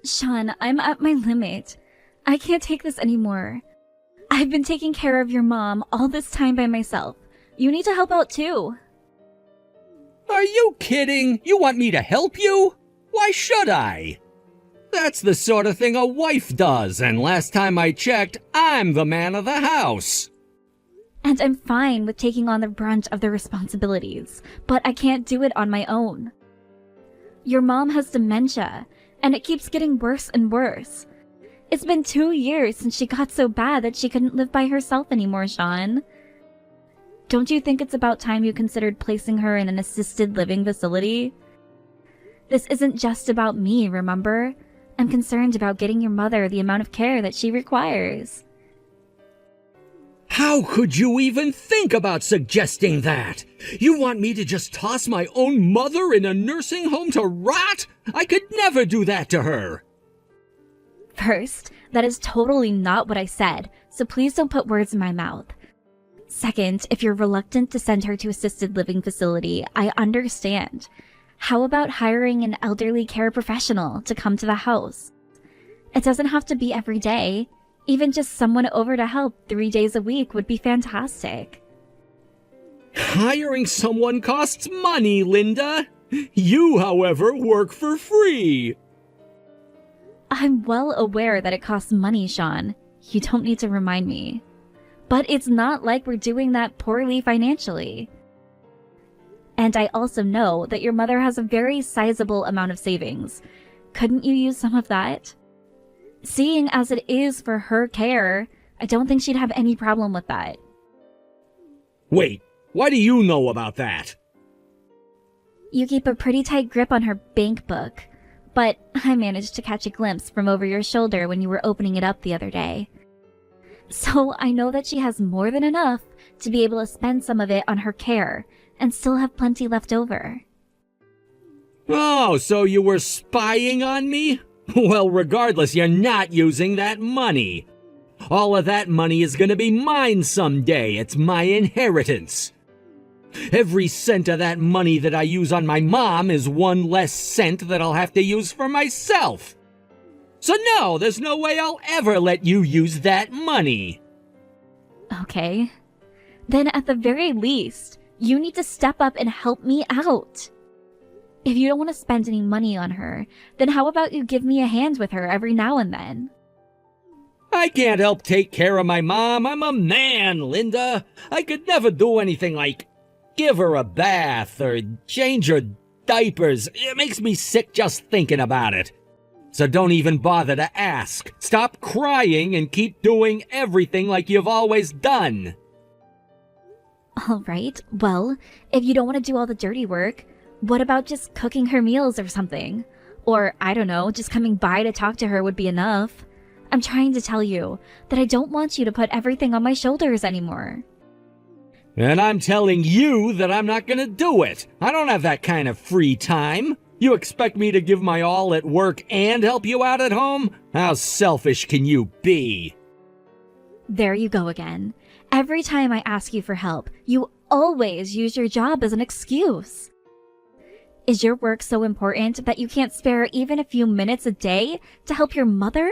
Sean, I'm at my limit. I can't take this anymore. I've been taking care of your mom all this time by myself. You need to help out too. Are you kidding? You want me to help you? Why should I? That's the sort of thing a wife does, and last time I checked, I'm the man of the house. And I'm fine with taking on the brunt of the responsibilities, but I can't do it on my own. Your mom has dementia, and it keeps getting worse and worse. It's been 2 years since she got so bad that she couldn't live by herself anymore, Sean. Don't you think it's about time you considered placing her in an assisted living facility? This isn't just about me, remember? I'm concerned about getting your mother the amount of care that she requires. How could you even think about suggesting that? You want me to just toss my own mother in a nursing home to rot? I could never do that to her. First, that is totally not what I said, so please don't put words in my mouth. Second, if you're reluctant to send her to assisted living facility, I understand. How about hiring an elderly care professional to come to the house? It doesn't have to be every day. Even just someone over to help 3 days a week would be fantastic. Hiring someone costs money, Linda. You, however, work for free. I'm well aware that it costs money, Sean. You don't need to remind me. But it's not like we're doing that poorly financially. And I also know that your mother has a very sizable amount of savings. Couldn't you use some of that? Seeing as it is for her care, I don't think she'd have any problem with that. Wait, why do you know about that? You keep a pretty tight grip on her bank book, but I managed to catch a glimpse from over your shoulder when you were opening it up the other day. So I know that she has more than enough to be able to spend some of it on her care and still have plenty left over. Oh, so you were spying on me? Well, regardless, you're not using that money. All of that money is gonna be mine someday. It's my inheritance. Every cent of that money that I use on my mom is one less cent that I'll have to use for myself. So no, there's no way I'll ever let you use that money. Okay. Then at the very least, you need to step up and help me out. If you don't want to spend any money on her, then how about you give me a hand with her every now and then? I can't help take care of my mom. I'm a man, Linda. I could never do anything like give her a bath or change her diapers. It makes me sick just thinking about it. So don't even bother to ask. Stop crying and keep doing everything like you've always done. All right, well, if you don't want to do all the dirty work, what about just cooking her meals or something? Or, I don't know, just coming by to talk to her would be enough. I'm trying to tell you that I don't want you to put everything on my shoulders anymore. And I'm telling you that I'm not gonna do it. I don't have that kind of free time. You expect me to give my all at work and help you out at home? How selfish can you be? There you go again. Every time I ask you for help, you always use your job as an excuse. Is your work so important that you can't spare even a few minutes a day to help your mother?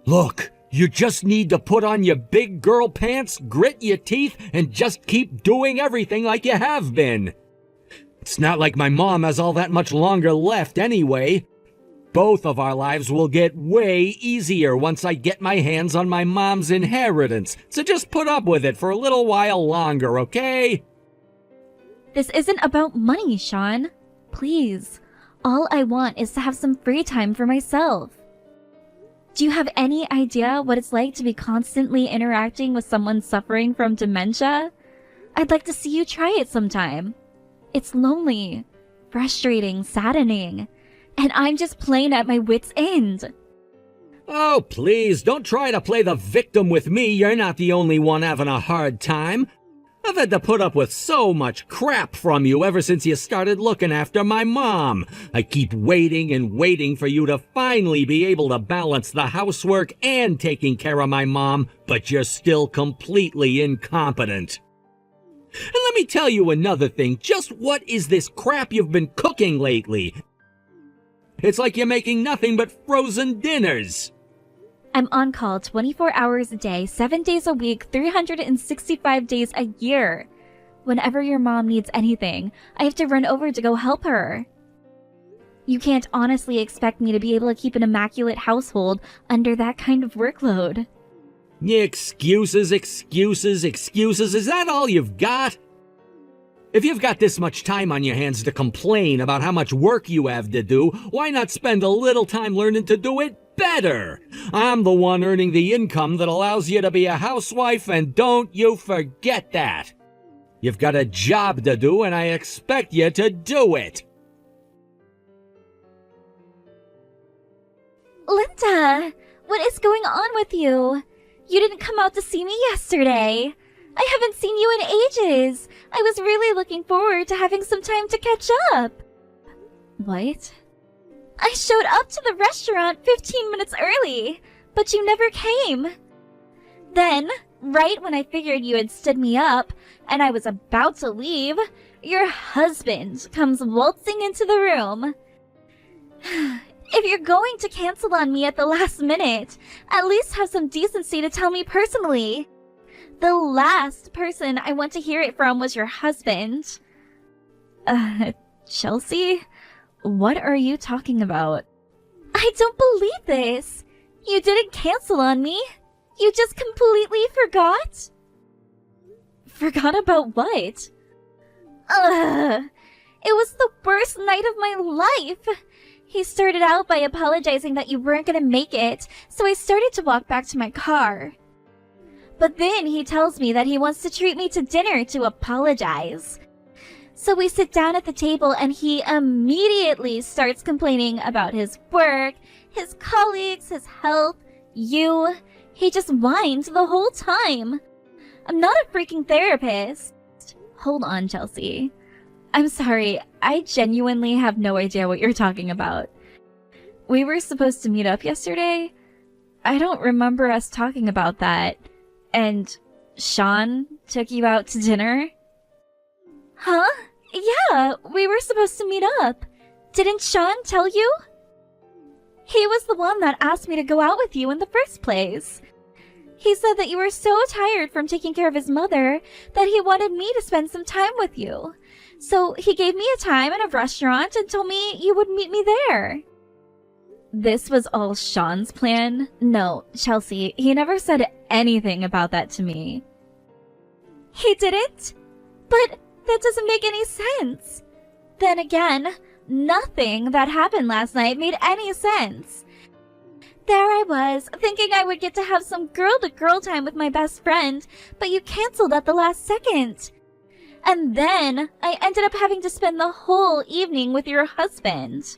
Look, you just need to put on your big girl pants, grit your teeth, and just keep doing everything like you have been. It's not like my mom has all that much longer left anyway. Both of our lives will get way easier once I get my hands on my mom's inheritance, so just put up with it for a little while longer, okay? This isn't about money, Sean. Please. All I want is to have some free time for myself. Do you have any idea what it's like to be constantly interacting with someone suffering from dementia? I'd like to see you try it sometime. It's lonely, frustrating, saddening, and I'm just plain at my wit's end. Oh, please, don't try to play the victim with me. You're not the only one having a hard time. I've had to put up with so much crap from you ever since you started looking after my mom. I keep waiting and waiting for you to finally be able to balance the housework and taking care of my mom, but you're still completely incompetent. And let me tell you another thing. Just what is this crap you've been cooking lately? It's like you're making nothing but frozen dinners. I'm on call 24 hours a day, 7 days a week, 365 days a year. Whenever your mom needs anything, I have to run over to go help her. You can't honestly expect me to be able to keep an immaculate household under that kind of workload. Excuses, excuses, excuses. Is that all you've got? If you've got this much time on your hands to complain about how much work you have to do, why not spend a little time learning to do it better? I'm the one earning the income that allows you to be a housewife, and don't you forget that. You've got a job to do, and I expect you to do it. Linda, what is going on with you? You didn't come out to see me yesterday. I haven't seen you in ages. I was really looking forward to having some time to catch up. What? I showed up to the restaurant 15 minutes early, but you never came. Then, right when I figured you had stood me up and I was about to leave, your husband comes waltzing into the room. If you're going to cancel on me at the last minute, at least have some decency to tell me personally. The last person I want to hear it from was your husband. Chelsea? What are you talking about? I don't believe this. You didn't cancel on me. You just completely forgot? Forgot about what? It was the worst night of my life. He started out by apologizing that you weren't gonna make it, so I started to walk back to my car. But then he tells me that he wants to treat me to dinner to apologize. So we sit down at the table and he immediately starts complaining about his work, his colleagues, his health, you. He just whines the whole time. I'm not a freaking therapist. Hold on, Chelsea. I'm sorry, I genuinely have no idea what you're talking about. We were supposed to meet up yesterday? I don't remember us talking about that. And Sean took you out to dinner? Huh? Yeah, we were supposed to meet up. Didn't Sean tell you? He was the one that asked me to go out with you in the first place. He said that you were so tired from taking care of his mother that he wanted me to spend some time with you. So he gave me a time in a restaurant and told me you would meet me there. This was all Sean's plan? No, Chelsea, he never said anything about that to me. He didn't? But that doesn't make any sense. Then again, nothing that happened last night made any sense. There I was, thinking I would get to have some girl-to-girl time with my best friend, but you canceled at the last second. And then I ended up having to spend the whole evening with your husband.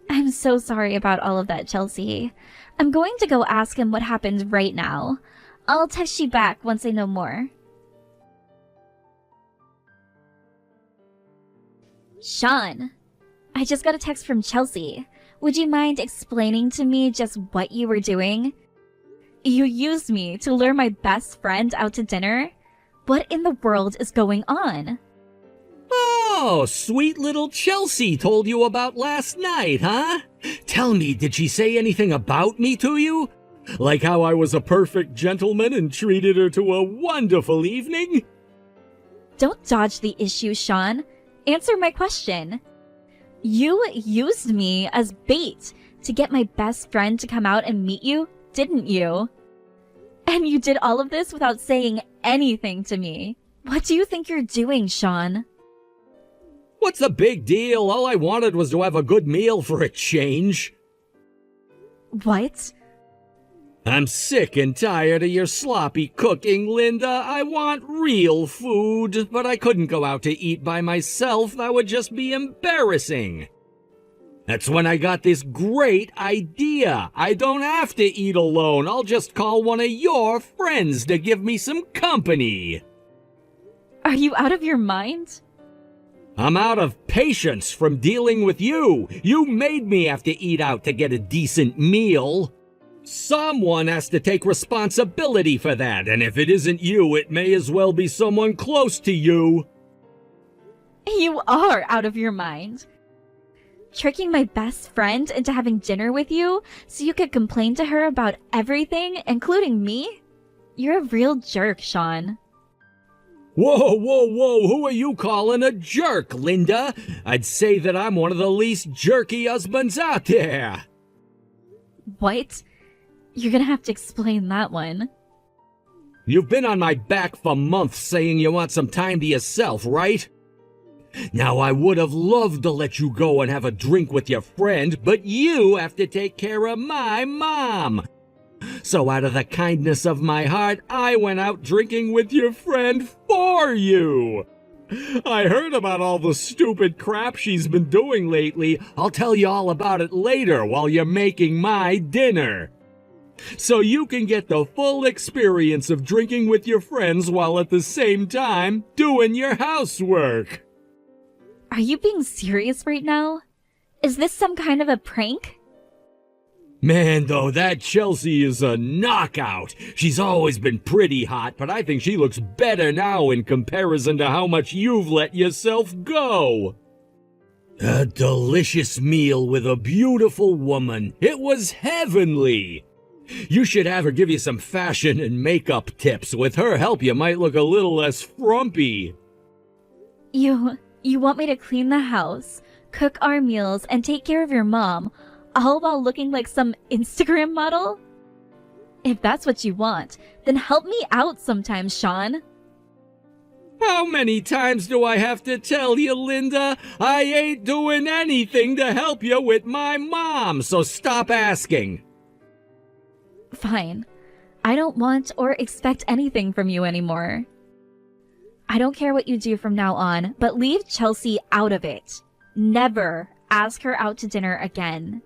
I'm so sorry about all of that, Chelsea. I'm going to go ask him what happened right now. I'll text you back once I know more. Sean, I just got a text from Chelsea. Would you mind explaining to me just what you were doing? You used me to lure my best friend out to dinner? What in the world is going on? Oh, sweet little Chelsea told you about last night, huh? Tell me, did she say anything about me to you? Like how I was a perfect gentleman and treated her to a wonderful evening? Don't dodge the issue, Sean. Answer my question. You used me as bait to get my best friend to come out and meet you, didn't you? And you did all of this without saying anything to me. What do you think you're doing, Sean? What's the big deal? All I wanted was to have a good meal for a change. What? I'm sick and tired of your sloppy cooking, Linda. I want real food, but I couldn't go out to eat by myself. That would just be embarrassing. That's when I got this great idea. I don't have to eat alone. I'll just call one of your friends to give me some company. Are you out of your mind? I'm out of patience from dealing with you. You made me have to eat out to get a decent meal. Someone has to take responsibility for that, and if it isn't you, it may as well be someone close to you. You are out of your mind. Tricking my best friend into having dinner with you so you could complain to her about everything, including me? You're a real jerk, Sean. Whoa, whoa, whoa, who are you calling a jerk, Linda? I'd say that I'm one of the least jerky husbands out there. What? You're gonna have to explain that one. You've been on my back for months saying you want some time to yourself, right? Now, I would have loved to let you go and have a drink with your friend, but you have to take care of my mom. So out of the kindness of my heart, I went out drinking with your friend for you. I heard about all the stupid crap she's been doing lately. I'll tell you all about it later while you're making my dinner. So you can get the full experience of drinking with your friends while at the same time doing your housework. Are you being serious right now? Is this some kind of a prank? Man, though, that Chelsea is a knockout. She's always been pretty hot, but I think she looks better now in comparison to how much you've let yourself go. A delicious meal with a beautiful woman. It was heavenly. You should have her give you some fashion and makeup tips. With her help, you might look a little less frumpy. You want me to clean the house, cook our meals, and take care of your mom, all while looking like some Instagram model? If that's what you want, then help me out sometime, Sean. How many times do I have to tell you, Linda? I ain't doing anything to help you with my mom, so stop asking. Fine. I don't want or expect anything from you anymore. I don't care what you do from now on, but leave Chelsea out of it. Never ask her out to dinner again.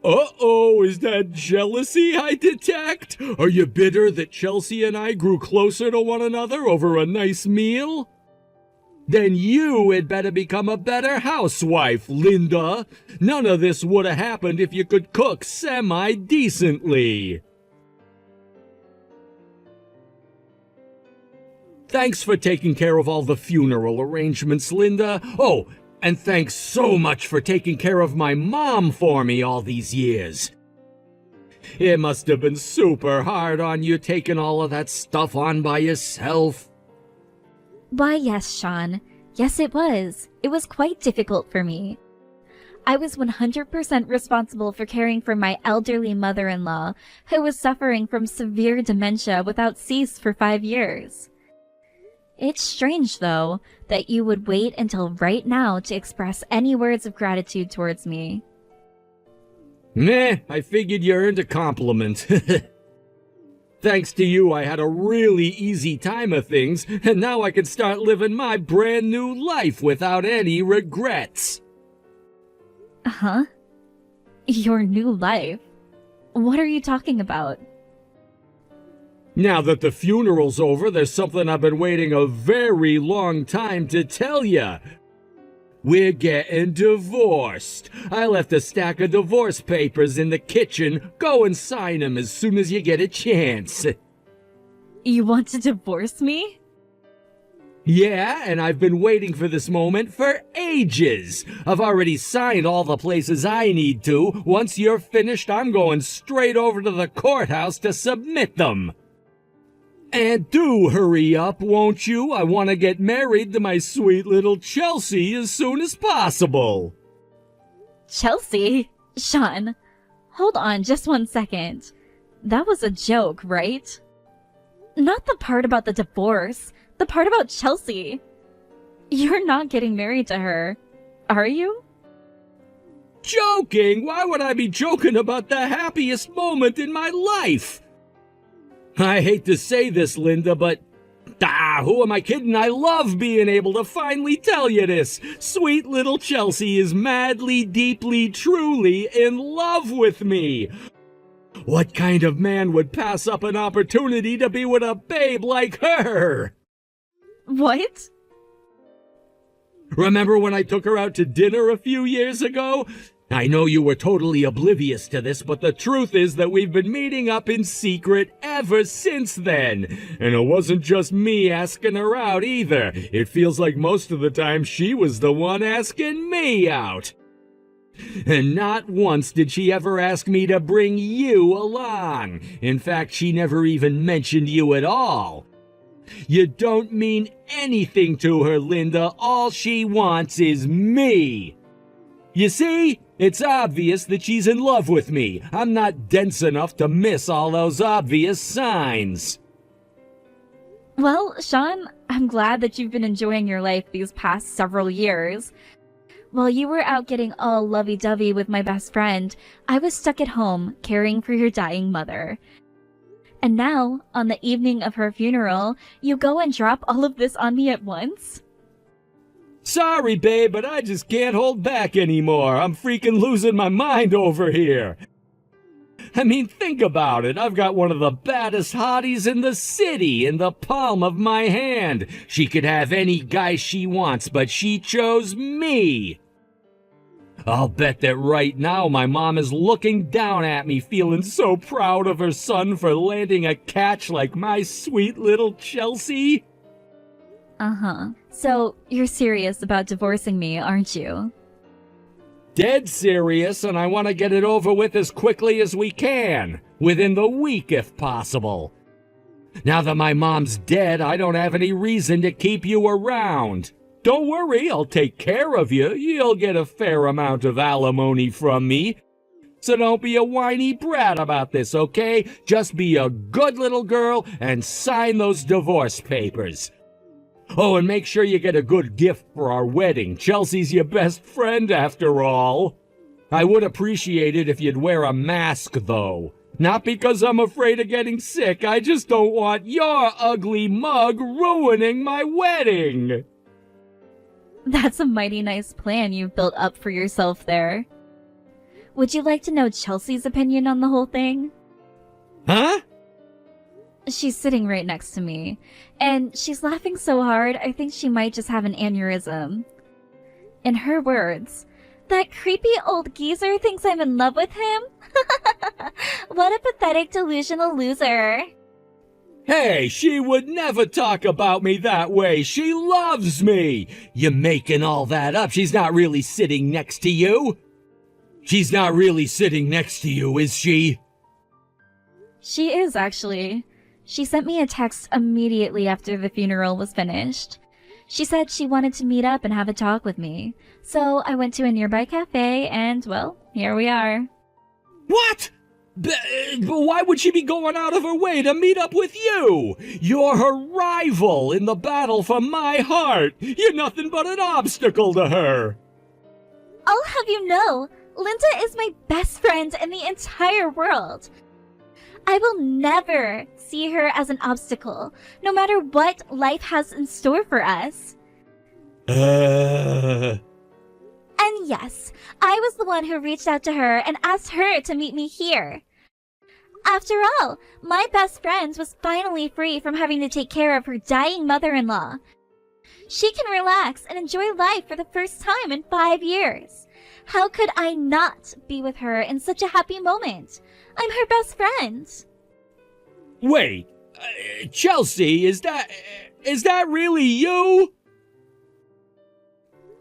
Uh-oh, is that jealousy I detect? Are you bitter that Chelsea and I grew closer to one another over a nice meal? Then you had better become a better housewife, Linda. None of this would have happened if you could cook semi-decently. Thanks for taking care of all the funeral arrangements, Linda. Oh, and thanks so much for taking care of my mom for me all these years. It must have been super hard on you taking all of that stuff on by yourself. Why, yes, Sean. Yes, it was. It was quite difficult for me. I was 100% responsible for caring for my elderly mother-in-law, who was suffering from severe dementia without cease for 5 years. It's strange, though, that you would wait until right now to express any words of gratitude towards me. Meh, I figured you earned a compliment. Thanks to you, I had a really easy time of things, and now I can start living my brand new life without any regrets. Huh? Your new life? What are you talking about? Now that the funeral's over, there's something I've been waiting a very long time to tell you. We're getting divorced. I left a stack of divorce papers in the kitchen. Go and sign them as soon as you get a chance. You want to divorce me? Yeah, and I've been waiting for this moment for ages. I've already signed all the places I need to. Once you're finished, I'm going straight over to the courthouse to submit them. And do hurry up, won't you? I want to get married to my sweet little Chelsea as soon as possible. Chelsea? Sean, hold on just 1 second. That was a joke, right? Not the part about the divorce, the part about Chelsea. You're not getting married to her, are you? Joking? Why would I be joking about the happiest moment in my life? I hate to say this, Linda, but who am I kidding? I love being able to finally tell you this. Sweet little Chelsea is madly, deeply, truly in love with me. What kind of man would pass up an opportunity to be with a babe like her? What? Remember when I took her out to dinner a few years ago? I know you were totally oblivious to this, but the truth is that we've been meeting up in secret ever since then. And it wasn't just me asking her out either. It feels like most of the time she was the one asking me out. And not once did she ever ask me to bring you along. In fact, she never even mentioned you at all. You don't mean anything to her, Linda. All she wants is me. You see? It's obvious that she's in love with me. I'm not dense enough to miss all those obvious signs. Well, Sean, I'm glad that you've been enjoying your life these past several years. While you were out getting all lovey-dovey with my best friend, I was stuck at home caring for your dying mother. And now, on the evening of her funeral, you go and drop all of this on me at once? Sorry, babe, but I just can't hold back anymore. I'm freaking losing my mind over here. I mean, think about it. I've got one of the baddest hotties in the city in the palm of my hand. She could have any guy she wants, but she chose me. I'll bet that right now my mom is looking down at me, feeling so proud of her son for landing a catch like my sweet little Chelsea. Uh-huh. So, you're serious about divorcing me, aren't you? Dead serious, and I want to get it over with as quickly as we can. Within the week, if possible. Now that my mom's dead, I don't have any reason to keep you around. Don't worry, I'll take care of you. You'll get a fair amount of alimony from me. So don't be a whiny brat about this, okay? Just be a good little girl and sign those divorce papers. Oh, and make sure you get a good gift for our wedding. Chelsea's your best friend, after all. I would appreciate it if you'd wear a mask, though. Not because I'm afraid of getting sick. I just don't want your ugly mug ruining my wedding. That's a mighty nice plan you've built up for yourself there. Would you like to know Chelsea's opinion on the whole thing? Huh? She's sitting right next to me, and she's laughing so hard I think she might just have an aneurysm. In her words, "That creepy old geezer thinks I'm in love with him? What a pathetic delusional loser." Hey, she would never talk about me that way. She loves me. You're making all that up. She's not really sitting next to you. She's not really sitting next to you, is she? She is, actually. She sent me a text immediately after the funeral was finished. She said she wanted to meet up and have a talk with me. So I went to a nearby cafe and, well, here we are. What? But why would she be going out of her way to meet up with you? You're her rival in the battle for my heart. You're nothing but an obstacle to her. I'll have you know, Linda is my best friend in the entire world. I will never see her as an obstacle, no matter what life has in store for us. And yes, I was the one who reached out to her and asked her to meet me here. After all, my best friend was finally free from having to take care of her dying mother-in-law. She can relax and enjoy life for the first time in 5 years. How could I not be with her in such a happy moment? I'm her best friend. Wait, Chelsea, is that really you?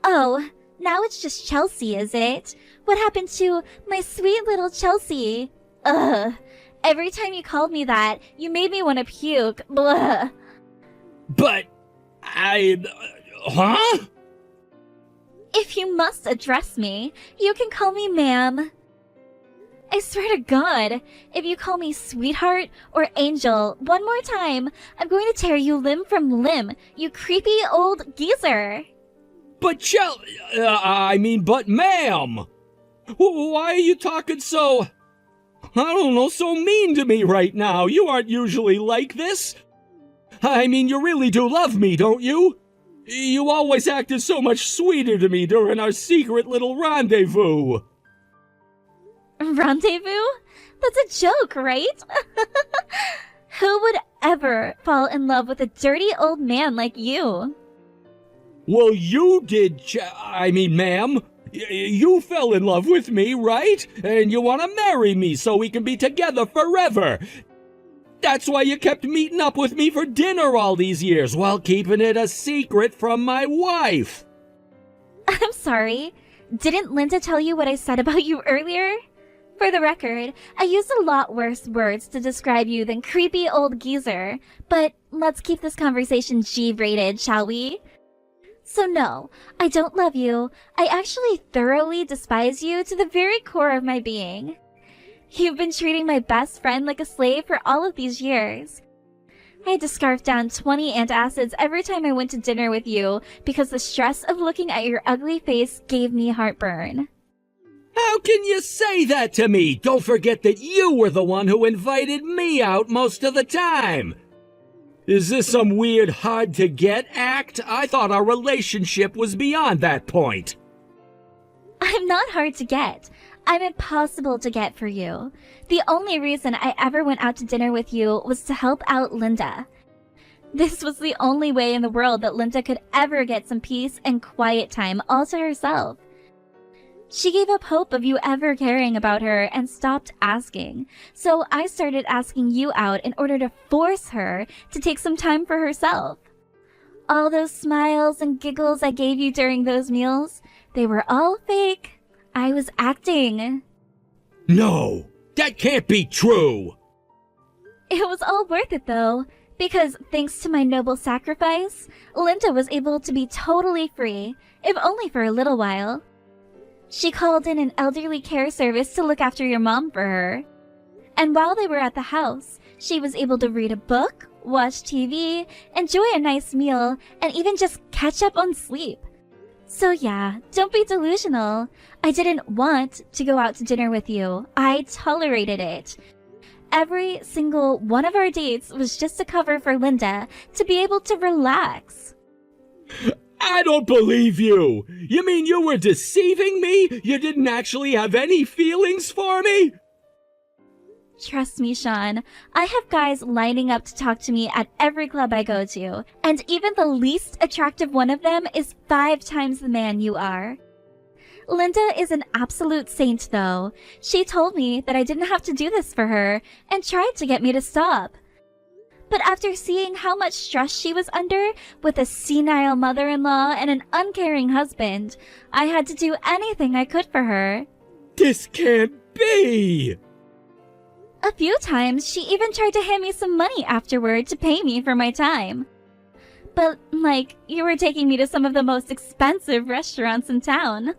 Oh, now it's just Chelsea, is it? What happened to my sweet little Chelsea? Ugh. Every time you called me that, you made me want to puke. Blah. But huh? If you must address me, you can call me ma'am. I swear to God, if you call me sweetheart or angel one more time, I'm going to tear you limb from limb, you creepy old geezer. But but ma'am! Why are you talking so, so mean to me right now? You aren't usually like this. I mean, you really do love me, don't you? You always acted so much sweeter to me during our secret little rendezvous. Rendezvous? That's a joke, right? Who would ever fall in love with a dirty old man like you? Well, you did, ma'am. You fell in love with me, right? And you want to marry me so we can be together forever. That's why you kept meeting up with me for dinner all these years while keeping it a secret from my wife. I'm sorry. Didn't Linda tell you what I said about you earlier? For the record, I used a lot worse words to describe you than creepy old geezer, but let's keep this conversation G-rated, shall we? So no, I don't love you. I actually thoroughly despise you to the very core of my being. You've been treating my best friend like a slave for all of these years. I had to scarf down 20 antacids every time I went to dinner with you because the stress of looking at your ugly face gave me heartburn. How can you say that to me? Don't forget that you were the one who invited me out most of the time. Is this some weird hard-to-get act? I thought our relationship was beyond that point. I'm not hard to get. I'm impossible to get for you. The only reason I ever went out to dinner with you was to help out Linda. This was the only way in the world that Linda could ever get some peace and quiet time all to herself. She gave up hope of you ever caring about her and stopped asking. So I started asking you out in order to force her to take some time for herself. All those smiles and giggles I gave you during those meals, they were all fake. I was acting. No, that can't be true. It was all worth it though, because thanks to my noble sacrifice, Linda was able to be totally free, if only for a little while. She called in an elderly care service to look after your mom for her. And while they were at the house, she was able to read a book, watch TV, enjoy a nice meal, and even just catch up on sleep. So yeah, don't be delusional. I didn't want to go out to dinner with you. I tolerated it. Every single one of our dates was just a cover for Linda to be able to relax. I don't believe you! You mean you were deceiving me? You didn't actually have any feelings for me? Trust me, Sean. I have guys lining up to talk to me at every club I go to, and even the least attractive one of them is 5 times the man you are. Linda is an absolute saint, though. She told me that I didn't have to do this for her, and tried to get me to stop. But after seeing how much stress she was under with a senile mother-in-law and an uncaring husband, I had to do anything I could for her. This can't be! A few times, she even tried to hand me some money afterward to pay me for my time. But, like, you were taking me to some of the most expensive restaurants in town.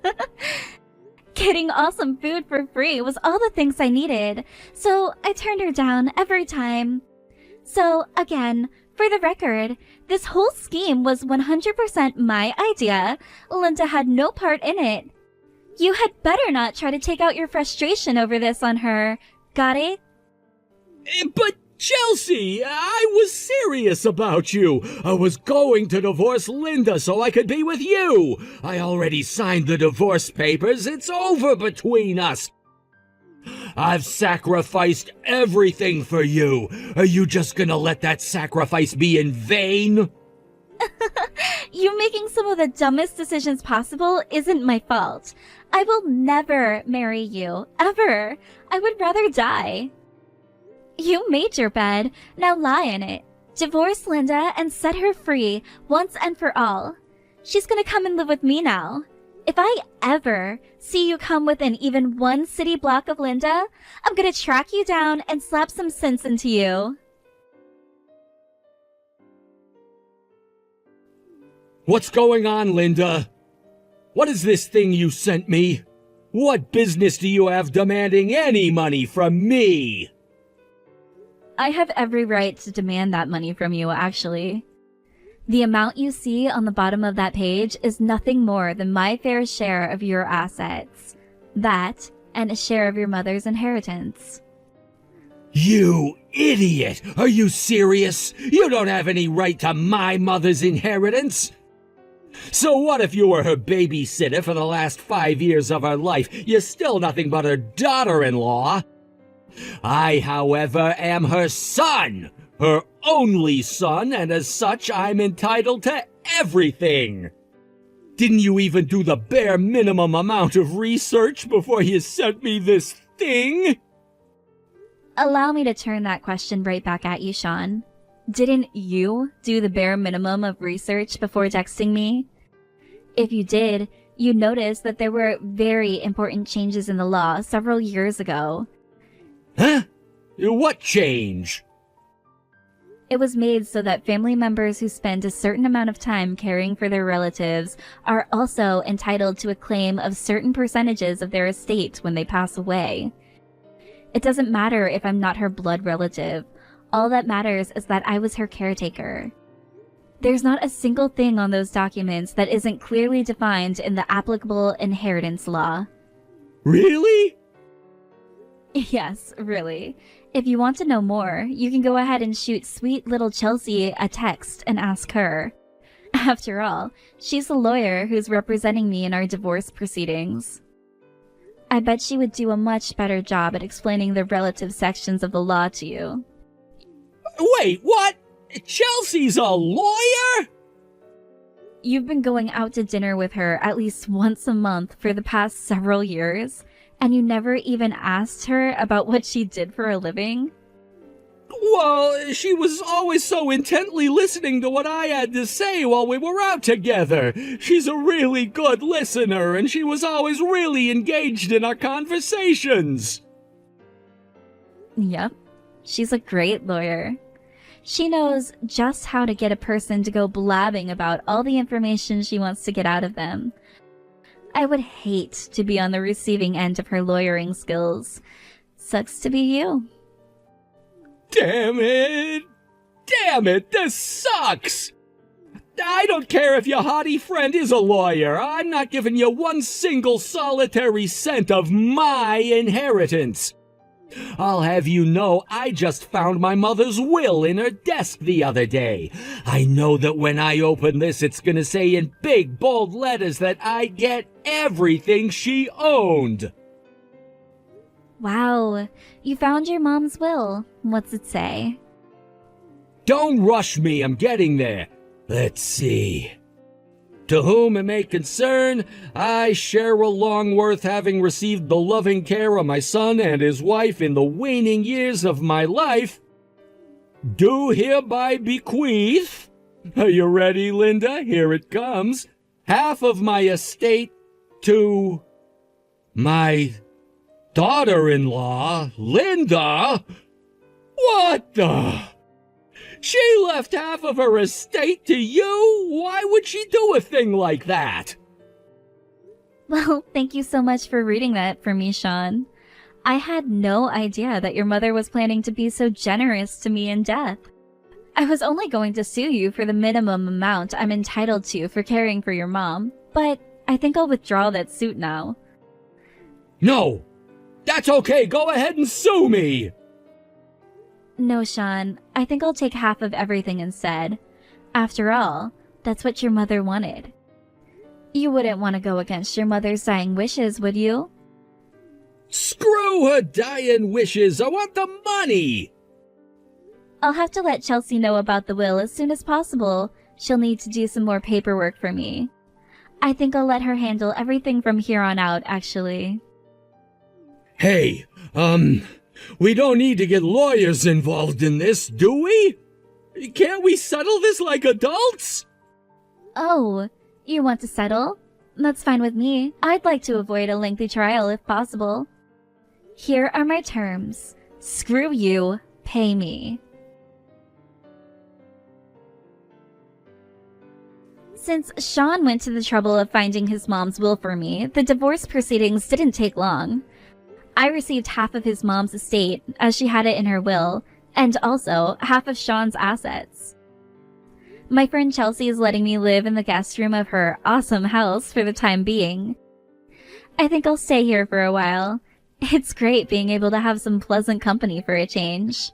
Getting awesome food for free was all the things I needed, so I turned her down every time. So, again, for the record, this whole scheme was 100% my idea. Linda had no part in it. You had better not try to take out your frustration over this on her. Got it? But Chelsea, I was serious about you. I was going to divorce Linda so I could be with you. I already signed the divorce papers. It's over between us. I've sacrificed everything for you. Are you just gonna let that sacrifice be in vain? You making some of the dumbest decisions possible isn't my fault. I will never marry you, ever. I would rather die. You made your bed, now lie in it. Divorce Linda and set her free once and for all. She's gonna come and live with me now. If I ever see you come within even 1 city block of Linda, I'm gonna track you down and slap some sense into you. What's going on, Linda? What is this thing you sent me? What business do you have demanding any money from me? I have every right to demand that money from you, actually. The amount you see on the bottom of that page is nothing more than my fair share of your assets. That, and a share of your mother's inheritance. You idiot! Are you serious? You don't have any right to my mother's inheritance! So what if you were her babysitter for the last 5 years of her life? You're still nothing but her daughter-in-law. I, however, am her son, her only son, and as such, I'm entitled to everything. Didn't you even do the bare minimum amount of research before you sent me this thing? Allow me to turn that question right back at you, Sean. Didn't you do the bare minimum of research before texting me? If you did, You noticed that there were very important changes in the law several years ago. Huh? What change? It was made so that family members who spend a certain amount of time caring for their relatives are also entitled to a claim of certain percentages of their estate when they pass away. It doesn't matter if I'm not her blood relative. All that matters is that I was her caretaker. There's not a single thing on those documents that isn't clearly defined in the applicable inheritance law. Really? Yes, really. If you want to know more, you can go ahead and shoot sweet little Chelsea a text and ask her. After all, she's the lawyer who's representing me in our divorce proceedings. I bet she would do a much better job at explaining the relative sections of the law to you. Wait, what? Chelsea's a lawyer? You've been going out to dinner with her at least once a month for the past several years, and you never even asked her about what she did for a living? Well, she was always so intently listening to what I had to say while we were out together. She's a really good listener, and she was always really engaged in our conversations. Yep, she's a great lawyer. She knows just how to get a person to go blabbing about all the information she wants to get out of them. I would hate to be on the receiving end of her lawyering skills. Sucks to be you. Damn it! Damn it, this sucks! I don't care if your haughty friend is a lawyer. I'm not giving you one single solitary cent of my inheritance. I'll have you know I just found my mother's will in her desk the other day. I know that when I open this, it's gonna say in big, bold letters that I get everything she owned. Wow, you found your mom's will. What's it say? Don't rush me, I'm getting there. Let's see. To whom it may concern, I, Cheryl Longworth, having received the loving care of my son and his wife in the waning years of my life, do hereby bequeath, are you ready, Linda? Here it comes, half of my estate to my daughter-in-law, Linda? What the? She left half of her estate to you? Why would she do a thing like that? Well, thank you so much for reading that for me, Sean. I had no idea that your mother was planning to be so generous to me in death. I was only going to sue you for the minimum amount I'm entitled to for caring for your mom, but I think I'll withdraw that suit now. No! That's okay, go ahead and sue me! No, Sean, I think I'll take half of everything instead. After all, that's what your mother wanted. You wouldn't want to go against your mother's dying wishes, would you? Screw her dying wishes, I want the money! I'll have to let Chelsea know about the will as soon as possible. She'll need to do some more paperwork for me. I think I'll let her handle everything from here on out, actually. Hey, we don't need to get lawyers involved in this, do we? Can't we settle this like adults? Oh, you want to settle? That's fine with me. I'd like to avoid a lengthy trial if possible. Here are my terms. Screw you, pay me. Since Sean went to the trouble of finding his mom's will for me, the divorce proceedings didn't take long. I received half of his mom's estate, as she had it in her will, and also half of Sean's assets. My friend Chelsea is letting me live in the guest room of her awesome house for the time being. I think I'll stay here for a while. It's great being able to have some pleasant company for a change.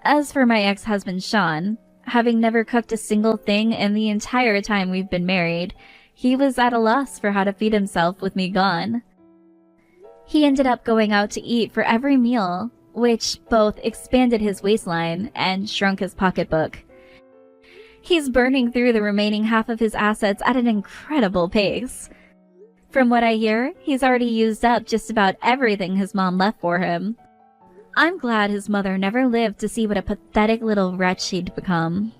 As for my ex-husband Sean, having never cooked a single thing in the entire time we've been married, he was at a loss for how to feed himself with me gone. He ended up going out to eat for every meal, which both expanded his waistline and shrunk his pocketbook. He's burning through the remaining half of his assets at an incredible pace. From what I hear, he's already used up just about everything his mom left for him. I'm glad his mother never lived to see what a pathetic little wretch she'd become.